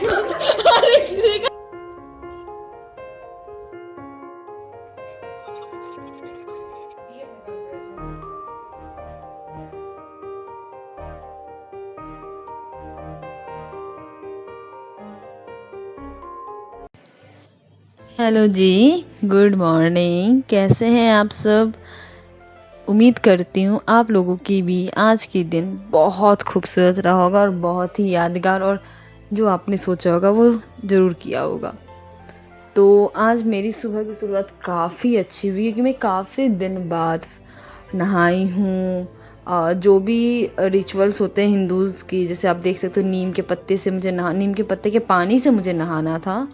अरे गिरेगा। हेलो जी, good morning. कैसे हैं आप सब? उम्मीद करती हूँ आप लोगों की भी आज के दिन बहुत खूबसूरत रहा होगा और बहुत ही यादगार, और जो आपने सोचा होगा वो ज़रूर किया होगा। तो आज मेरी सुबह की शुरुआत काफ़ी अच्छी हुई क्योंकि मैं काफ़ी दिन बाद नहाई हूँ। जो भी रिचुअल्स होते हैं हिंदूज़ की, जैसे आप देख सकते हो नीम के पत्ते से मुझे नीम के पत्ते के पानी से मुझे नहाना था।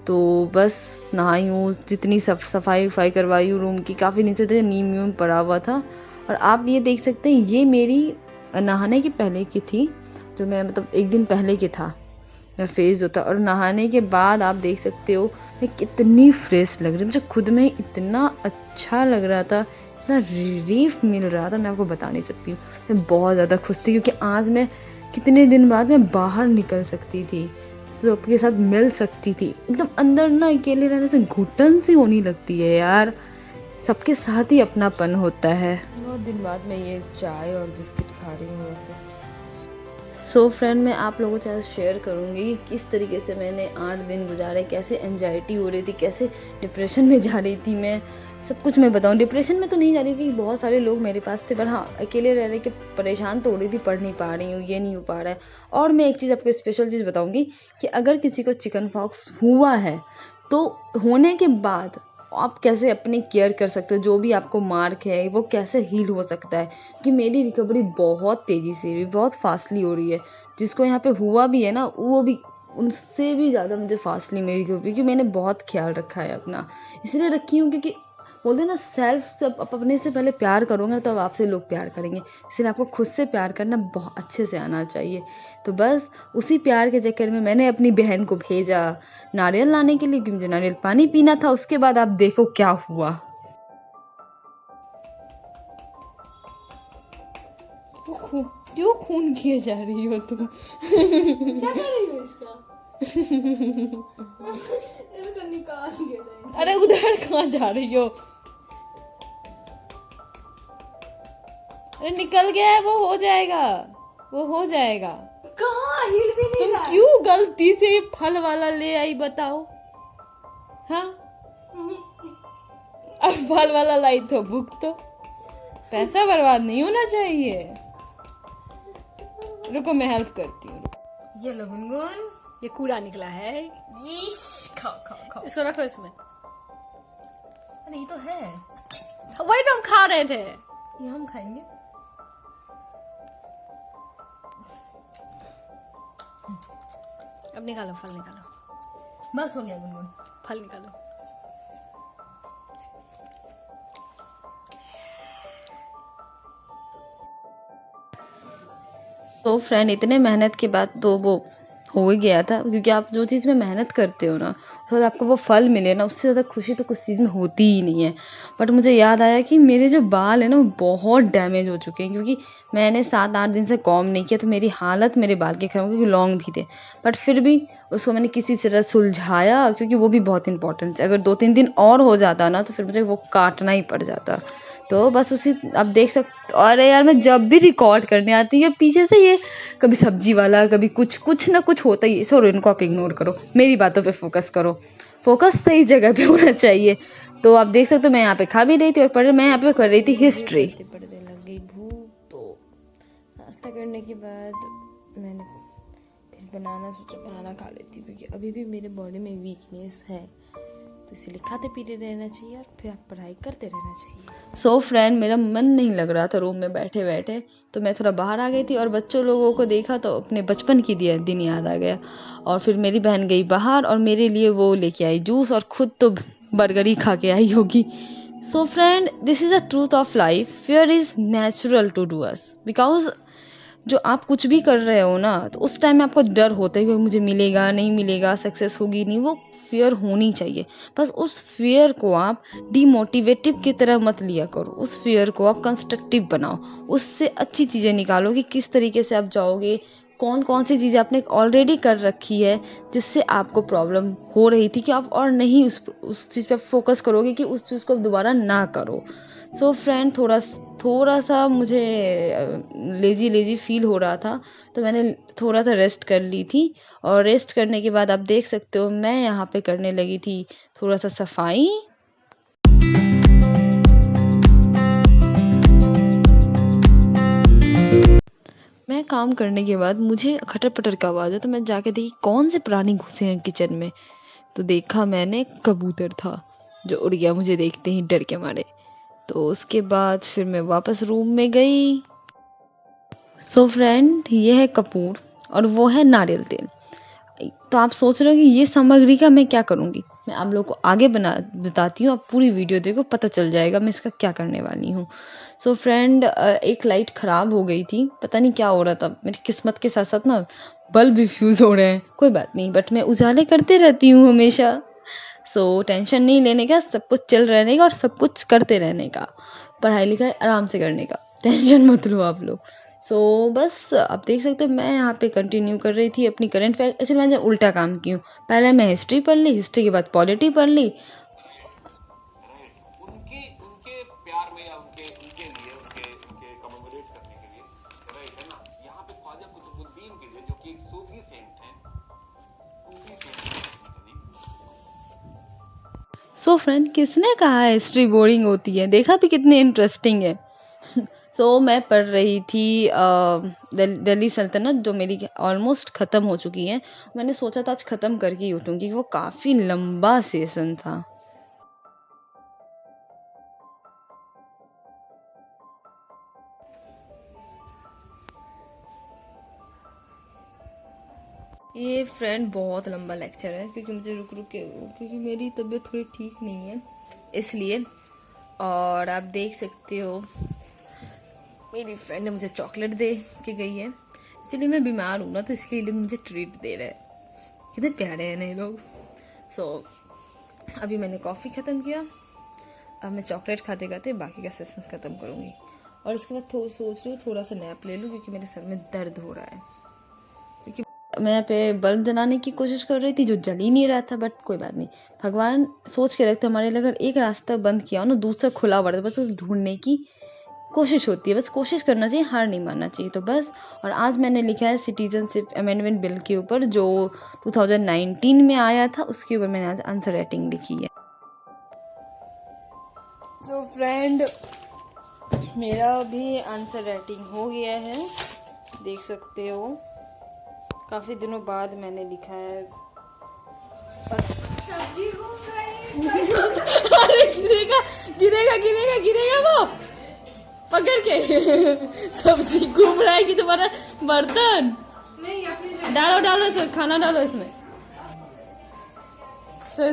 तो बस नहाई हूँ, जितनी सफाई वफाई करवाई हूँ रूम की। काफ़ी दिन से नीम वीम पड़ा हुआ था। और आप ये देख सकते हैं ये मेरी नहाने के पहले की थी, जो मैं मतलब एक दिन पहले की था मेरा फेस जो था। और नहाने के बाद आप देख सकते हो मैं कितनी फ्रेश लग रही, मुझे खुद में इतना अच्छा लग रहा था, इतना रिलीफ मिल रहा था, मैं आपको बता नहीं सकती हूँ। मैं बहुत ज़्यादा खुश थी क्योंकि आज मैं कितने दिन बाद मैं बाहर निकल सकती थी, सबके साथ मिल सकती थी। एकदम अंदर ना अकेले रहने से घुटन सी होने लगती है यार, सबके साथ ही अपनापन होता है। बहुत दिन बाद मैं ये चाय और बिस्किट खा रही हूँ वैसे। सो फ्रेंड, मैं आप लोगों के साथ शेयर करूँगी कि किस तरीके से मैंने 8 दिन गुजारे, कैसे एंजाइटी हो रही थी, कैसे डिप्रेशन में जा रही थी मैं, सब कुछ मैं बताऊँ। डिप्रेशन में तो नहीं जा रही क्योंकि बहुत सारे लोग मेरे पास थे, पर हाँ अकेले रह रहे के परेशान तो हो रही थी, पढ़ नहीं पा रही हूँ, ये नहीं हो पा रहा है। और मैं एक चीज़ आपको स्पेशल चीज़ बताऊँगी कि अगर किसी को चिकन पॉक्स हुआ है तो होने के बाद आप कैसे अपनी केयर कर सकते हो, जो भी आपको मार्क है वो कैसे हील हो सकता है। कि मेरी रिकवरी बहुत तेज़ी से हुई, बहुत फास्टली हो रही है। जिसको यहाँ पे हुआ भी है ना, वो भी उनसे भी ज़्यादा मुझे फास्टली मेरी रिकवरी, क्योंकि मैंने बहुत ख्याल रखा है अपना। इसलिए रखी हूँ क्योंकि बोलते हैं ना, सेल्फ से अपने से पहले प्यार करोगे ना तब आपसे लोग प्यार करेंगे। इसलिए आपको खुद से प्यार करना बहुत अच्छे से आना चाहिए। तो बस उसी प्यार के चक्कर में मैंने अपनी बहन को भेजा नारियल लाने के लिए, क्योंकि मुझे नारियल पानी पीना था। उसके बाद आप देखो क्या हुआ। क्यों खून किए जा रही हो तुम? क्या कर रही हो इसका? इसको निकाल के देंगे। अरे उधर कहाँ जा रही हो? अरे निकल गया है, वो हो जाएगा, वो हो जाएगा। कहाँ हिल भी नहीं रहा। तुम क्यों गलती से फल वाला ले आई बताओ? हाँ अब फल वाला लाई तो भूख, तो पैसा बर्बाद नहीं होना चाहिए। रुको मैं हेल्प करती हूँ। ये लो गुनगुन, ये कूड़ा निकला है। खाओ खाओ खाओ, इसको रखो इसमें। अरे ये तो है, वही तो हम खा रहे थे, ये हम खाएंगे। अब निकालो, फल निकालो। बस हो गया गुनगुन, फल निकालो। सो फ्रेंड, इतने मेहनत के बाद तो वो हो ही गया था, क्योंकि आप जो चीज़ में मेहनत करते हो ना, उसके बाद आपको वो फल मिले ना, उससे ज़्यादा खुशी तो कुछ चीज़ में होती ही नहीं है। बट मुझे याद आया कि मेरे जो बाल है ना वो बहुत डैमेज हो चुके हैं, क्योंकि मैंने 7-8 दिन से कॉम्ब नहीं किया, तो मेरी हालत मेरे बाल की खराब, क्योंकि लॉन्ग भी थे। बट फिर भी उसको मैंने किसी तरह सुलझाया, क्योंकि वो भी बहुत इंपॉर्टेंट है। अगर 2-3 दिन और हो जाता ना तो फिर मुझे वो काटना ही पड़ जाता। तो बस उसी आप देख सकते। अरे यार, मैं जब भी रिकॉर्ड करने आती है पीछे से ये कभी सब्जी वाला, कभी कुछ ना कुछ होता ही है। छोड़ो इनको, आप इग्नोर करो, मेरी बातों पे फोकस करो। फोकस सही जगह पे होना चाहिए। तो आप देख सकते हो मैं यहाँ पे खा भी रही थी और मैं यहाँ पे कर रही थी हिस्ट्री। पढ़ते लग गई भूख, तो नाश्ता करने के बाद मैंने फिर बनाना खा लेती हूँ, क्योंकि अभी भी मेरे बॉडी में वीकनेस है, तो इसीलिए खाते पीते रहना चाहिए और फिर आप पढ़ाई करते रहना चाहिए। सो फ्रेंड, मेरा मन नहीं लग रहा था रूम में बैठे बैठे, तो मैं थोड़ा बाहर आ गई थी और बच्चों लोगों को देखा तो अपने बचपन की दिन याद आ गया। और फिर मेरी बहन गई बाहर और मेरे लिए वो लेके आई जूस, और खुद तो बर्गर ही खा के आई होगी। So friend, this is a truth of life, fair is natural to do us, because जो आप कुछ भी कर रहे हो ना, तो उस टाइम में आपको डर होता है कि मुझे मिलेगा नहीं मिलेगा, सक्सेस होगी नहीं, वो फियर होनी चाहिए। बस उस फियर को आप डीमोटिवेटिव की तरह मत लिया करो, उस फियर को आप कंस्ट्रक्टिव बनाओ, उससे अच्छी चीज़ें निकालो कि किस तरीके से आप जाओगे, कौन कौन सी चीज़ें आपने ऑलरेडी कर रखी है जिससे आपको प्रॉब्लम हो रही थी कि आप और नहीं उस चीज़ पे फोकस करोगे कि उस चीज़ को आप दोबारा ना करो। सो फ्रेंड, थोड़ा सा मुझे लेजी फील हो रहा था, तो मैंने थोड़ा सा रेस्ट कर ली थी। और रेस्ट करने के बाद आप देख सकते हो मैं यहाँ पे करने लगी थी थोड़ा सा सफाई। मैं काम करने के बाद मुझे खटर पटर का आवाज़ है, तो मैं जाके देखी कौन से प्राणी घुसे हैं किचन में। तो देखा मैंने, कबूतर था जो उड़ गया मुझे देखते ही डर के मारे। तो उसके बाद फिर मैं वापस रूम में गई। सो फ्रेंड, ये है कपूर और वो है नारियल तेल। तो आप सोच रहे हो कि ये सामग्री का मैं क्या करूँगी। मैं आप लोगों को आगे बताती हूँ, आप पूरी वीडियो देखो, पता चल जाएगा मैं इसका क्या करने वाली हूँ। सो फ्रेंड, एक लाइट ख़राब हो गई थी, पता नहीं क्या हो रहा था। मेरी किस्मत के साथ साथ ना बल्ब भी फ्यूज़ हो रहे हैं, कोई बात नहीं, बट मैं उजाले करते रहती हूँ हमेशा। सो टेंशन नहीं लेने का, सब कुछ चल रहने का और सब कुछ करते रहने का, पढ़ाई लिखाई आराम से करने का, टेंशन मत लो आप लोग। सो बस आप देख सकते हो मैं यहाँ पे कंटिन्यू कर रही थी अपनी करंट फैक्ट। अच्छा, मैंने उल्टा काम की हूँ, पहले मैं हिस्ट्री पढ़ ली, हिस्ट्री के बाद पॉलिटी पढ़ ली। उनके उनके प्यार में या उनके उनके लिए उनके कमेमोरेट करने के लिए, राइट, है ना। यहाँ पे ख्वाजा कुतुबुद्दीन के लिए, जो कि एक सूफी सेंट हैं, सूफी सेंट सो फ्रेंड, किसने कहा हिस्ट्री बोरिंग होती है, देखा भी कितनी इंटरेस्टिंग है। सो मैं पढ़ रही थी दिल्ली सल्तनत, जो मेरी ऑलमोस्ट ख़त्म हो चुकी है। मैंने सोचा था आज ख़त्म करके ही उठूँगी, वो काफ़ी लंबा सेशन था। ये फ्रेंड बहुत लंबा लेक्चर है, क्योंकि मुझे रुक रुक के, क्योंकि मेरी तबीयत थोड़ी ठीक नहीं है इसलिए। और आप देख सकते हो मेरी फ्रेंड ने मुझे चॉकलेट दे के गई है। एक्चुअली मैं बीमार हूँ ना, तो इसके लिए मुझे ट्रीट दे रहे हैं। कितने प्यारे हैं ना ये लोग। सो अभी मैंने कॉफ़ी ख़त्म किया, अब मैं चॉकलेट खाते खाते बाकी का सेशन ख़त्म करूँगी। और उसके बाद सोच रही हूँ थोड़ा सा नैप ले लूँ, क्योंकि मेरे सर में दर्द हो रहा है। मैं यहाँ पे बल्ब जलाने की कोशिश कर रही थी जो जल ही नहीं रहा था, बट कोई बात नहीं, भगवान सोच के रखते हमारे लिए। अगर एक रास्ता बंद किया हो ना, दूसरा खुला हुआ है, बस उसे ढूंढने की कोशिश होती है, बस कोशिश करना चाहिए, हार नहीं मानना चाहिए। तो बस, और आज मैंने लिखा है सिटीजनशिप अमेंडमेंट बिल के ऊपर, जो 2019 में आया था, उसके ऊपर मैंने आज आंसर राइटिंग लिखी है। सो फ्रेंड, मेरा भी आंसर राइटिंग हो गया है, देख सकते हो। काफ़ी दिनों बाद मैंने लिखा है। सब्जी घूम रही अरे गिरेगा गिरेगा गिरेगा गिरेगा वो पकड़ के। सब्जी घूम रहा है कि तुम्हारा बर्तन नहीं, अपनी डालो इसमें, खाना डालो इसमें।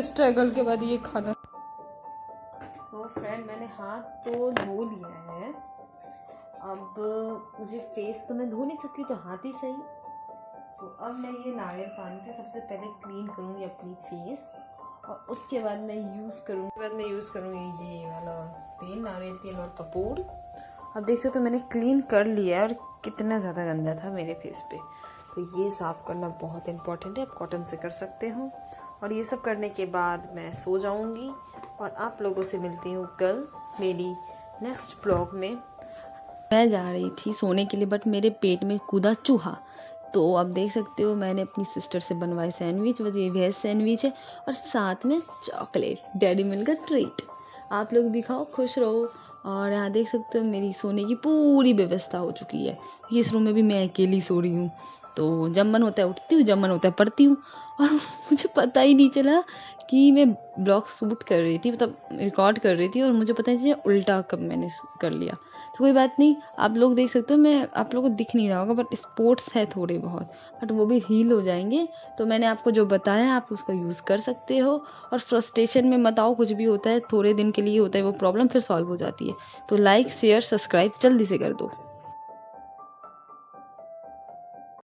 स्ट्रगल के बाद ये खाना। तो फ्रेंड, मैंने हाथ तो धो लिया है, अब मुझे फेस तो मैं धो नहीं सकती, तो हाथ ही सही। तो अब मैं ये नारियल पानी से सबसे पहले क्लीन करूँगी अपनी फेस, और उसके बाद मैं यूज़ करूँगी ये वाला तेल, नारियल तेल और कपूर। अब देख सकते हो मैंने क्लीन कर लिया है, और कितना ज़्यादा गंदा था मेरे फेस पे। तो ये साफ़ करना बहुत इम्पॉर्टेंट है, आप कॉटन से कर सकते हो। और ये सब करने के बाद मैं सो जाऊँगी, और आप लोगों से मिलती हूँ कल मेरी नेक्स्ट ब्लॉग में। मैं जा रही थी सोने के लिए, बट मेरे पेट में कूदा चूहा। तो आप देख सकते हो मैंने अपनी सिस्टर से बनवाए सैंडविच, ये वेज सैंडविच है, और साथ में चॉकलेट, डेयरी मिल्क का ट्रीट। आप लोग भी खाओ, खुश रहो। और यहाँ देख सकते हो मेरी सोने की पूरी व्यवस्था हो चुकी है। इस रूम में भी मैं अकेली सो रही हूँ, तो जब मन होता है उठती हूँ, जब मन होता है पढ़ती हूँ। और मुझे पता ही नहीं चला कि मैं ब्लॉग शूट कर रही थी, मतलब रिकॉर्ड कर रही थी, और मुझे पता नहीं चला उल्टा कब मैंने कर लिया। तो कोई बात नहीं, आप लोग देख सकते हो, मैं आप लोगों को दिख नहीं रहा होगा, बट स्पोर्ट्स है थोड़े बहुत, बट वो भी हील हो जाएंगे। तो मैंने आपको जो बताया आप उसका यूज़ कर सकते हो। और फ्रस्ट्रेशन में मत आओ, कुछ भी होता है थोड़े दिन के लिए होता है वो प्रॉब्लम, फिर सॉल्व हो जाती है। तो लाइक शेयर सब्सक्राइब जल्दी से कर दो।